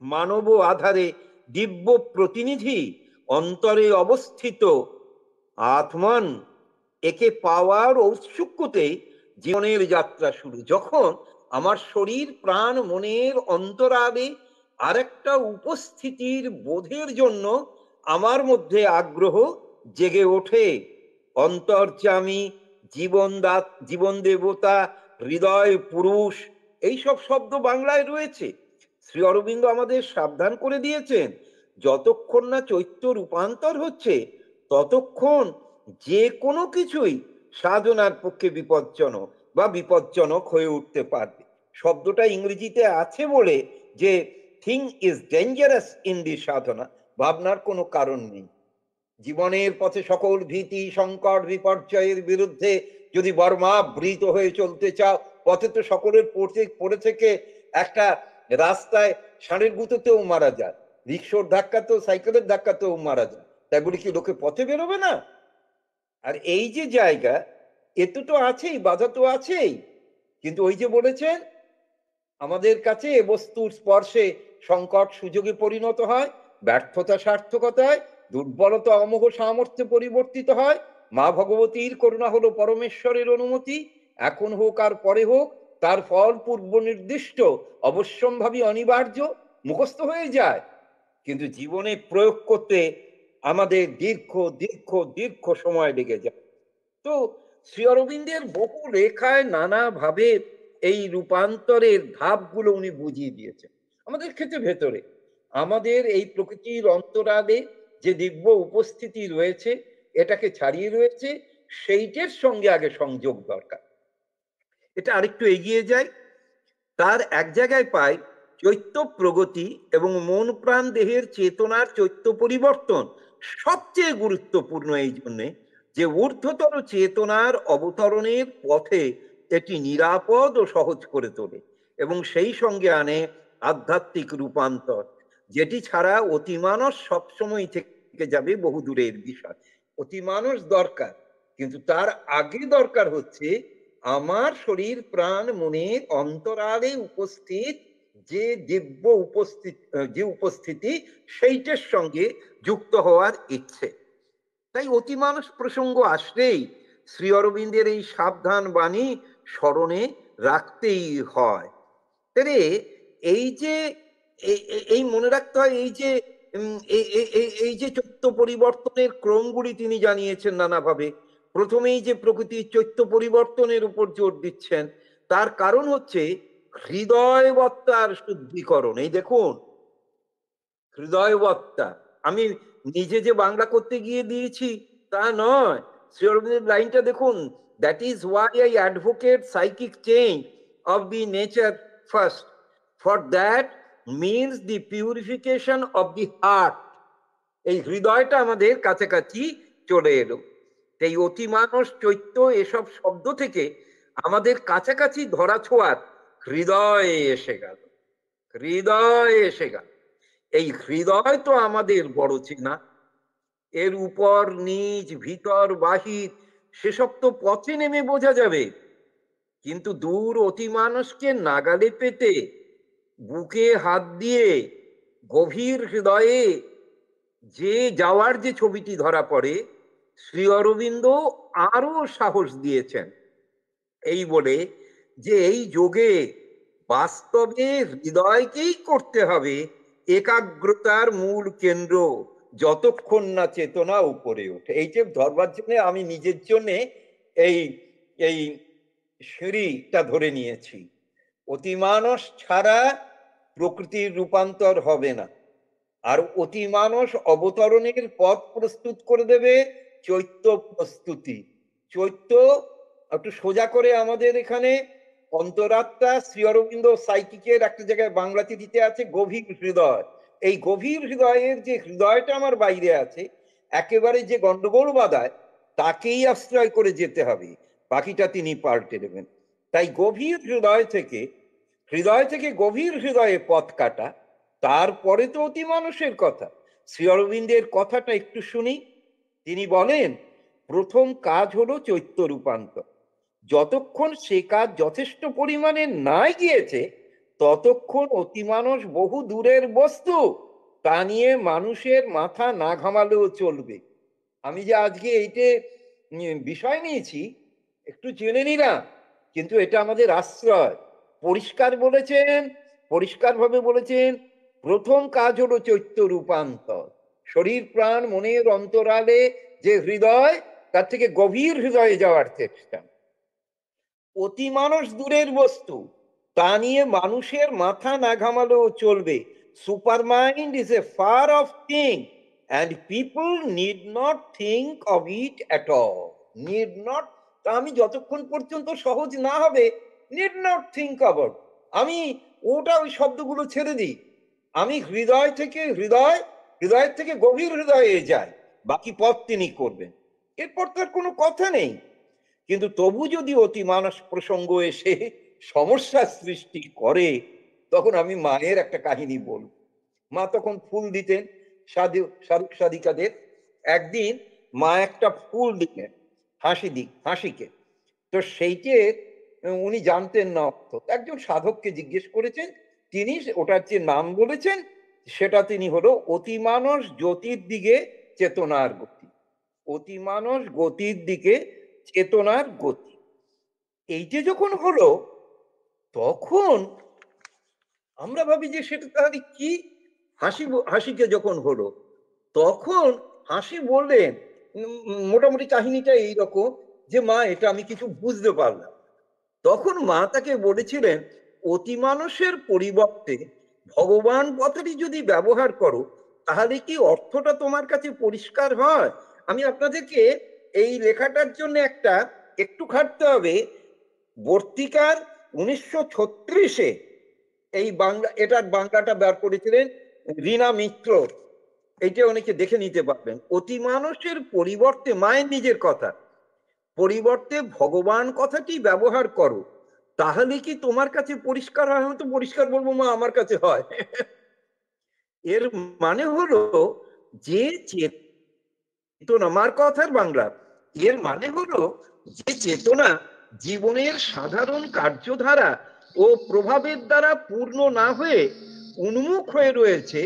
[SPEAKER 1] মানব আধারে দিব্য প্রতিনিধি, অন্তরে অবস্থিত আত্মন, একে পাওয়ার ঔৎসুক্যতে জীবনের যাত্রা শুরু। যখন আমার শরীর প্রাণ মনের অন্তরালে আরেকটা উপস্থিতির বোধের জন্য আমার মধ্যে আগ্রহ জেগে ওঠে, অন্তর্যামী, জীবন দেবতা, হৃদয় পুরুষ, এইসব শব্দ বাংলায় রয়েছে। শ্রী অরবিন্দ আমাদের সাবধান করে দিয়েছেন, যতক্ষণ না চৈত্য রূপান্তর হচ্ছে ততক্ষণ যে কোনো কিছুই সাধনার পক্ষে বিপজ্জনক বা বিপজ্জনক হয়ে উঠতে পারবে। শব্দটা ইংরেজিতে আছে বলে যে thing is dangerous in the sadhana, ভাবনার কোনো কারণ নেই। জীবনের পথে সকল ভীতি সংকট বিপর্যয়ের বিরুদ্ধে যদি বর্মাবৃত হয়ে চলতে চাও, পথে তো সকলের পড়ে থেকে একটা রাস্তায় ষাঁড়ের গুঁতোতেও মারা যায়, রিক্সোর ধাক্কাতেও, সাইকেলের ধাক্কাতেও মারা যায়, তাই বলে কি লোকে পথে বেরোবে না? আর এই যে জায়গা, এতে তো আছেই, বাধা তো আছেই। কিন্তু ওই যে বলেছেন, আমাদের কাছে এ বস্তুর স্পর্শে সংকট সুযোগে পরিণত হয়, ব্যর্থতা সার্থকতায়, দুর্বলতা অমোঘ সামর্থ্যে পরিবর্তিত হয়। মা ভগবতীর করুণা হলো পরমেশ্বরের অনুমতি, এখন হোক আর পরে হোক, তার ফল পূর্ব নির্দিষ্ট, অবশ্যম্ভাবী, অনিবার্য, মুখস্থ হয়ে যায়। কিন্তু জীবনে প্রয়োগ করতে আমাদের দীর্ঘ দীর্ঘ দীর্ঘ সময় লেগে যায়। তো শ্রী অরবিন্দের বহু লেখায় নানাভাবে এই রূপান্তরের ধাপগুলো উনি বুঝিয়ে দিয়েছেন আমাদের ক্ষেত্রে। ভেতরে আমাদের এই প্রকৃতির অন্তরালে যে দিব্য উপস্থিতি রয়েছে, এটাকে ছাড়িয়ে রয়েছে, সেইটের সঙ্গে আগে সংযোগ দরকার। এটা আরেকটু এগিয়ে যায়, তার এক জায়গায় পাই চৈত্য প্রগতি এবং মন প্রাণ দেহের চেতনার চৈত্য পরিবর্তন সবচেয়ে গুরুত্বপূর্ণ এই জন্যে যে ঊর্ধ্বতর চেতনার অবতরণের পথে এটি নিরাপদ ও সহজ করে তোলে এবং সেই সঙ্গে আনে আধ্যাত্মিক রূপান্তর, যেটি ছাড়া অতিমানস সবসময় থেকে যাবে বহু দূরের বিষয়। অতিমানস দরকার, কিন্তু তার আগে দরকার হচ্ছে আমার শরীর প্রাণ মনের অন্তরালে উপস্থিত যে দিব্য উপস্থিতি, সেইটার সঙ্গে যুক্ত হওয়ার ইচ্ছে। তাই অতিমানস প্রসঙ্গ আসলেই শ্রী অরবিন্দের এই সাবধান বাণী স্মরণে রাখতেই হয়। তাহলে এই যে এই মনে রাখতে হয়, এই যে এই যে চৈত্য পরিবর্তনের ক্রমগুলি তিনি জানিয়েছেন নানাভাবে। প্রথমেই যে প্রকৃতির চৈত্য পরিবর্তনের উপর জোর দিচ্ছেন, তার কারণ হচ্ছে হৃদয়বত্তার শুদ্ধিকরণ। এই দেখুন, হৃদয়বত্তা, আমি নিজে যে বাংলা করতে গিয়ে দিয়েছি তা নয়। শ্রী অরবিন্দের লাইনটা দেখুন, that is Y I advocate psychic change of the nature first, for that means the purification of the heart. এই হৃদয়টা আমাদের কাছাকাছি চলে এলো। এই অতিমানস, চৈত্য এসব শব্দ থেকে আমাদের কাছাকাছি ধরা ছোঁয়ার হৃদয়ে এসে গেল, হৃদয়ে এসে গেল। এই হৃদয় তো আমাদের বড় চেনা। এর উপর নিচ, ভিতর বাহির সেসব তো পথে নেমে বোঝা যাবে। কিন্তু দূর অতিমানসকে নাগালে পেতে বুকে হাত দিয়ে গভীর হৃদয়ে যে যাওয়ার যে ছবিটি ধরা পড়ে, শ্রী অরবিন্দ আরো সাহস দিয়েছেন এই বলে যে এই যোগে বাস্তবে হৃদয়কেই করতে হবে একাগ্রতার মূল কেন্দ্র, যতক্ষণ না চেতনা উপরে ওঠে। এই যে ধরবার জন্য আমি নিজের জন্য এই এই সিঁড়িটা ধরে নিয়েছি। অতিমানস ছাড়া প্রকৃতির রূপান্তর হবে না। আর অতিমানস অবতরণের পথ প্রস্তুত করে দেবে চৈত্য প্রস্তুতি। চৈত্য একটু সোজা করে আমাদের এখানে অন্তরাত্মা শ্রী অরবিন্দ সাইকিকের একটা জায়গায় বাংলা চিঠিতে আছে গভীর হৃদয়। এই গভীর হৃদয়ের যে হৃদয়টা আমার বাইরে আছে, একেবারে যে গন্ডগোল বাধায় তাকেই আশ্রয় করে যেতে হবে, বাকিটা তিনি পাল্টে দেবেন। তাই গভীর হৃদয় থেকে গভীর হৃদয়ে পথ কাটা, তারপরে তো অতি মানুষের কথা। শ্রী অরবিন্দের কথাটা একটু শুনি। তিনি বলেন, প্রথম কাজ হলো চৈত্য রূপান্তর। যতক্ষণ সে কাজ যথেষ্ট পরিমাণে না গিয়েছে, ততক্ষণ অতিমানস বহু দূরের বস্তু, তা নিয়ে মানুষের মাথা না ঘামালেও চলবে। আমি যে আজকে এইটে বিষয় নিয়েছি, একটু জেনে নিলাম, কিন্তু এটা আমাদের আশ্রয়। পরিষ্কার বলেছেন, পরিষ্কারভাবে বলেছেন, প্রথম কাজ হলো চৈত্য রূপান্তর। শরীর প্রাণ মনের অন্তরালে যে হৃদয়, তার থেকে গভীর হৃদয়ে যাওয়ার চেষ্টা। অতিমানস দূরের বস্তু, তা নিয়ে মানুষের মাথা না ঘামালেও চলবে। Super mind is a far off thing and people need not think of it at all. Need not, তা আমি যতক্ষণ পর্যন্ত সহজ না হবে, নিড নট থিঙ্ক অ্যাবাউট, আমি ওটা ওই শব্দগুলো ছেড়ে দিই। আমি হৃদয়ের থেকে গভীর হৃদয়ে যাই, বাকি পথ তিনি করবেন। এরপর তার কোনো কথা নেই। কিন্তু তবু যদি অতি মানস প্রসঙ্গ এসে সমস্যার সৃষ্টি করে, তখন আমি মায়ের একটা কাহিনী বলব। মা তখন ফুল দিতেন সাধক সাধিকাদের। একদিন মা একটা ফুল দিলেন হাসিকে। তো সেইটে উনি জানতেন না অর্থ। একজন সাধককে জিজ্ঞেস করেছেন, তিনি ওটার যে নাম বলেছেন, সেটা তিনি হলো অতিমানস জ্যোতির দিকে চেতনার গতি। অতিমানস গতির দিকে চেতনার গতি। এইটা যখন হলো, তখন আমরা ভাবি যে সেটা তাহলে কি। হাসিকে যখন হলো, তখন হাসি বললেন, মোটামুটি কাহিনীটা এইরকম, যে মা এটা আমি কিছু বুঝতে পারলাম। তখন মা তাকে বলেছিলেন, অতিমানসের পরিবর্তে ভগবান কথাটি যদি ব্যবহার করো, তাহলে কি অর্থটা তোমার কাছে পরিষ্কার হয়? আমি আপনাদেরকে এই লেখাটার জন্য একটু খাটতে হবে। বর্তিকার 1936-এ এই এটার বাংলাটা বের করেছিলেন রীনা মিত্র। এইটা অনেকে দেখে নিতে পারবেন। অতিমানসের পরিবর্তে, মায়ের নিজের কথা, পরিবর্তে ভগবান কথাটি ব্যবহার করো, তাহলে কি তোমার কাছে পরিষ্কার হয়? আমি তো পরিষ্কার বলবো, মা আমার কাছে হয়। এর মানে হলো যে চেতনা, মার কথার বাংলা, এর মানে হলো যে চেতনা জীবনের সাধারণ কার্যধারা ও প্রভাবের দ্বারা পূর্ণ না হয়ে উন্মুখ হয়ে রয়েছে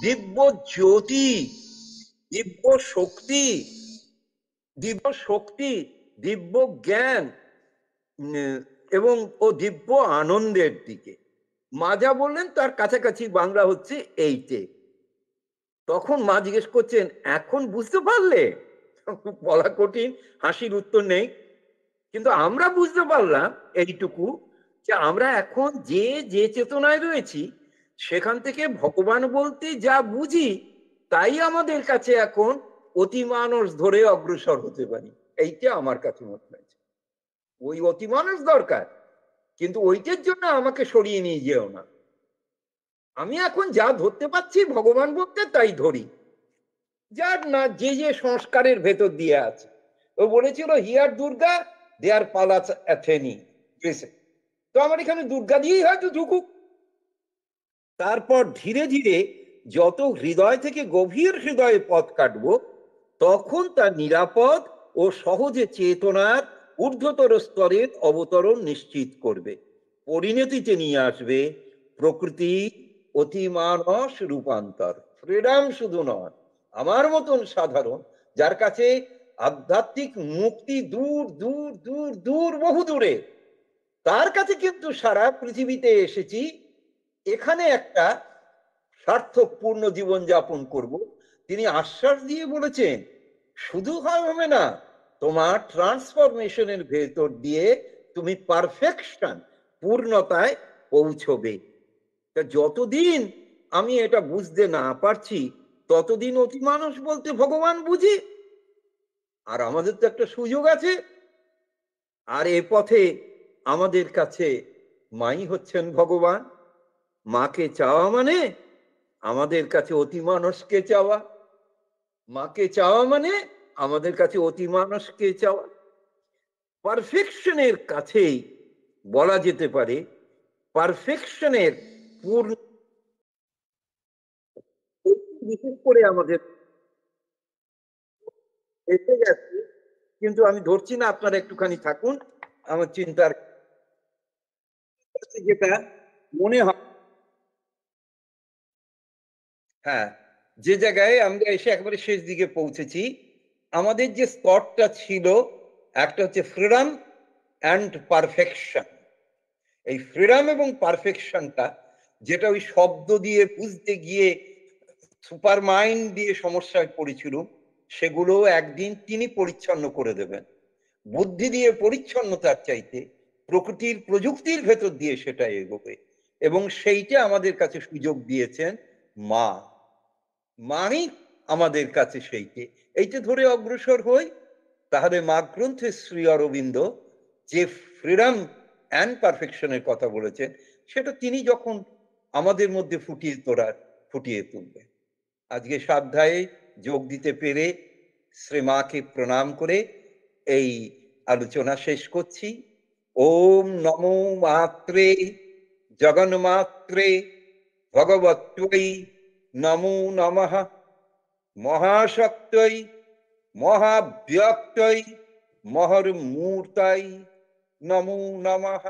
[SPEAKER 1] দিব্য জ্যোতি, দিব্য শক্তি, দিব্য জ্ঞান এবং দিব্য আনন্দের দিকে। মা যা বললেন তার কাছাকাছি বাংলা হচ্ছে এইটে। তখন মা জিজ্ঞেস করছেন, এখন বুঝতে পারলে? বলা কঠিন, হাসির উত্তর নেই। কিন্তু আমরা বুঝতে পারলাম এইটুকু, যে আমরা এখন যে চেতনায় রয়েছি, সেখান থেকে ভগবান বলতে যা বুঝি, তাই আমাদের কাছে এখন অতিমানস ধরে অগ্রসর হতে পারি। এইটা আমার কাছে মনে হয়েছে। ওই অতিমানস দরকার, কিন্তু ওইটার জন্য আমাকে সরিয়ে নিয়ে যেও না। আমি এখন যা ধরতে পাচ্ছি ভগবান বলতে, তাই ধরি, যার না যে সংস্কারের ভেতর দিয়ে আছে। ও বলেছিল হিয়ার দুর্গা দেয়ার পালাস অ্যাথেনি গ্রিসে। তো আমার এখানে দুর্গা দিয়েই হয়তো ঢুকুক। তারপর ধীরে ধীরে যত হৃদয় থেকে গভীর হৃদয়ে পথ কাটবো, তখন তার নিরাপদ ও সহজে চেতনার ঊর্ধ্বতর স্তরের অবতরণ নিশ্চিত করবে, পরিণতিতে নিয়ে আসবে প্রকৃতি অতিমানস রূপান্তর। ফ্রিডম শুধু নয়, আমার মতন সাধারণ, যার কাছে আধ্যাত্মিক মুক্তি দূর দূর দূর দূর বহু দূরে, তার কাছে কিন্তু সারা পৃথিবীতে এসেছি এখানে একটা সার্থকপূর্ণ জীবন যাপন করব। তিনি আশ্বাস দিয়ে বলেছেন শুধু হবে না, তোমার ট্রান্সফরমেশনের ভেতর দিয়ে তুমি পারফেকশন, পূর্ণতায় পৌঁছবে। যতদিন আমি এটা বুঝতে না পারছি, ততদিন অতি মানুষ বলতে ভগবান বুঝি। আর আমাদের তো একটা সুযোগ আছে, আর এ পথে আমাদের কাছে মাই হচ্ছেন ভগবান। মাকে চাওয়া মানে আমাদের কাছে অতি মানুষকে চাওয়া, মাকে চাওয়া মানে আমাদের কাছে অতি মানুষকে চাওয়া। পারফেকশনের কাছেই বলা যেতে পারে পারফেকশনের পূর্ণ, বিশেষ করে আমাদের এসে গেছে। কিন্তু আমি ধরছি না, আপনারা একটুখানি থাকুন, আমার চিন্তার যেটা মনে হয়। হ্যাঁ, যে জায়গায় আমরা এসে একবারে শেষ দিকে পৌঁছেছি, আমাদের যে স্তরটা ছিল, একটা হচ্ছে ফ্রিডম অ্যান্ড পারফেকশন। এই ফ্রিডম এবং পারফেকশনটা, যেটা ওই শব্দ দিয়ে বুঝতে গিয়ে সুপার মাইন্ড দিয়ে সমস্যায় পড়েছিল, সেগুলো একদিন তিনি পরিচ্ছন্ন করে দেবেন। বুদ্ধি দিয়ে পরিচ্ছন্নতার চাইতে প্রকৃতির প্রযুক্তির ভেতর দিয়ে সেটা এগোবে, এবং সেইটা আমাদের কাছে সুযোগ দিয়েছেন মা। মাই আমাদের কাছে সেইটে, এইটা ধরে অগ্রসর হই। তাহলে মা গ্রন্থে শ্রী অরবিন্দ যে ফ্রিডম অ্যান্ড পারফেকশনের কথা বলেছেন, সেটা তিনি যখন আমাদের মধ্যে ফুটিয়ে তুলবেন। আজকে সাধ্যায় যোগ দিতে পেরে শ্রী মাকে প্রণাম করে এই আলোচনা শেষ করছি। ওম নমো মাত্রে জগন্মাত্রে ভগবত্যই নমো নমঃ। মহাশক্তৈ মহাব্যক্তৈ মহর্মূর্তৈ নমো নমঃ।